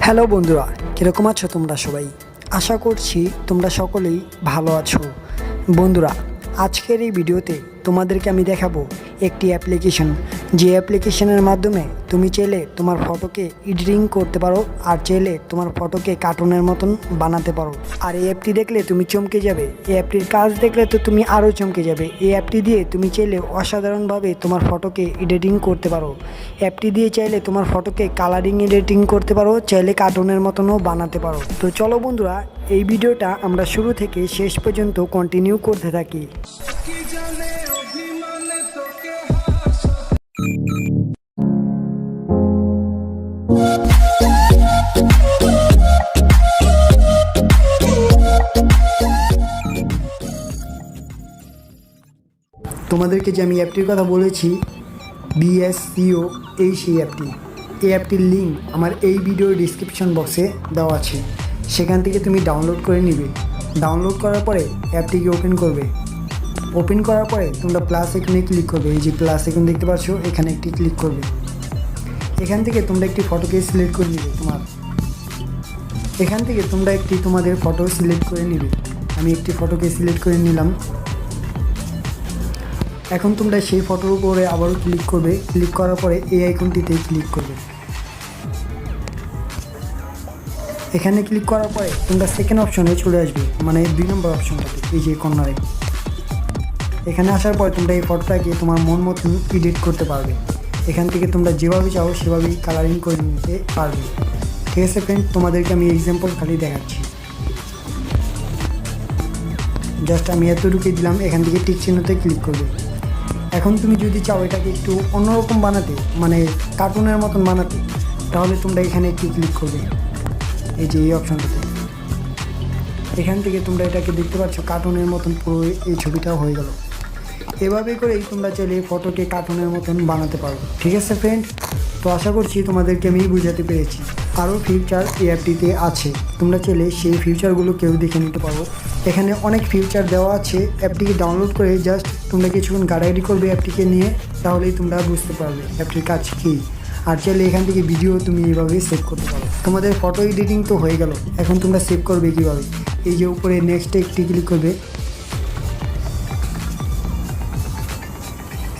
Hello বন্ধুরা, কীরকম আছো তোমরা সবাই? আশা করছি তোমরা সকলেই ভালো আছো। বন্ধুরা, আজকের এই ভিডিওতে তোমাদেরকে আমি দেখাবো একটি অ্যাপ্লিকেশন, যে অ্যাপ্লিকেশনের মাধ্যমে তুমি চাইলে তোমার ফটোকে এডিটিং করতে পারো, আর চাইলে তোমার ফটোকে কার্টুনের মতন বানাতে পারো। আর এই অ্যাপটি দেখলে তুমি চমকে যাবে, এই অ্যাপটির কাজ দেখলে তো তুমি আরও চমকে যাবে। এই অ্যাপটি দিয়ে তুমি চাইলে অসাধারণভাবে তোমার ফটোকে এডিটিং করতে পারো। অ্যাপটি দিয়ে চাইলে তোমার ফটোকে কালারিং এডিটিং করতে পারো, চাইলে কার্টুনের মতনও বানাতে পারো। তো চলো বন্ধুরা, এই ভিডিওটা আমরা শুরু থেকে শেষ পর্যন্ত কন্টিনিউ করতে থাকি। তোমাদেরকে যে আমি অ্যাপটির কথা বলেছি, Vsco, এই সেই অ্যাপটি। এই অ্যাপটির লিঙ্ক আমার এই ভিডিওর ডিসক্রিপশন বক্সে দেওয়া আছে, সেখান থেকে তুমি ডাউনলোড করে নিবে। ডাউনলোড করার পরে অ্যাপটিকে ওপেন করবে। ওপেন করার পরে তোমরা প্লাস আইকনে ক্লিক করবে। এই যে প্লাস আইকন দেখতে পাচ্ছ, এখানে একটি ক্লিক করবে। এখান থেকে তোমরা একটি ফটোকে সিলেক্ট করে নিবে। তোমাদের ফটো সিলেক্ট করে নিবে। আমি একটি ফটোকে সিলেক্ট করে নিলাম। এখন তোমরা সেই ফটোর উপরে আবারও ক্লিক করবে। ক্লিক করার পরে এই আইকনটিতে ক্লিক করবে। এখানে ক্লিক করার পরে তোমরা সেকেন্ড অপশনে চলে আসবে, মানে 2 নম্বর অপশনটাতে, এই যে কর্নারে। এখানে আসার পর তোমরা এই ফটোটাকে তোমার মন মতন এডিট করতে পারবে। এখান থেকে তোমরা যেভাবে চাও সেভাবেই কালারিং করে নিতে পারবে। ঠিক আছে ফ্রেন্ড, তোমাদেরকে আমি এক্সাম্পল খালি দেখাচ্ছি। জাস্ট আমি এতটুকুই দিলাম। এখান থেকে টিক চিহ্নতে ক্লিক করবে। এখন তুমি যদি চাও এটাকে একটু অন্যরকম বানাতে, মানে কার্টুনের মতন বানাতে, তাহলে তোমরা এখানে একটু ক্লিক করবে, এই যে এই অপশনটাতে। এখান থেকে তোমরা এটাকে দেখতে পাচ্ছ কার্টুনের মতন পুরো এই ছবিটা হয়ে গেল। এভাবে করেই তোমরা চাইলে ফটোকে কার্টুনের মতন বানাতে পারো। ঠিক আছে ফ্রেন্ড, তো আশা করছি তোমাদেরকে আমি বুঝাতে পেরেছি। আরও ফিউচার এই অ্যাপটিতে আছে, তোমরা চাইলে সেই ফিউচারগুলো কেউ দেখে নিতে পারো। এখানে অনেক ফিউচার দেওয়া আছে। অ্যাপটিকে ডাউনলোড করে জাস্ট তোমরা কিছুক্ষণ গাড়াগাড়ি করবে অ্যাপটিকে নিয়ে, তাহলেই তোমরা বুঝতে পারবে অ্যাপটির কাজ কী। আর চাইলে এখান থেকে ভিডিও তুমি এইভাবে সেভ করতে পারো। তোমাদের ফটো এডিটিং তো হয়ে গেল, এখন তোমরা সেভ করবে কীভাবে? এই যে উপরে নেক্সটে একটি ক্লিক করবে।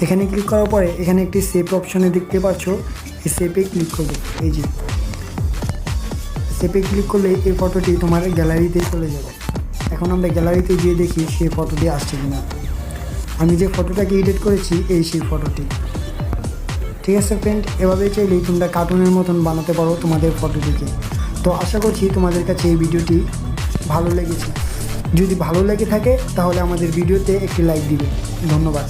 এখানে ক্লিক করার পরে এখানে একটি সেভ অপশনে দেখতে পাচ্ছ, এই সেভে ক্লিক করবে। এই যে সেভে ক্লিক করলে এই ফটোটি তোমার গ্যালারিতে চলে যাবে। এখন আমরা গ্যালারিতে গিয়ে দেখি সেই ফটোটি আসছে কিনা। আমি যে ফটোটাকে এডিট করেছি এই সেই ফটোটি। ঠিক আছে ফ্রেন্ড, এভাবে চাইলেই তোমরা কার্টুনের মতন বানাতে পারো তোমাদের ফটোটিকে। তো আশা করছি তোমাদের কাছে এই ভিডিওটি ভালো লেগেছে। যদি ভালো লেগে থাকে তাহলে আমাদের ভিডিওতে একটি লাইক দিবে। ধন্যবাদ।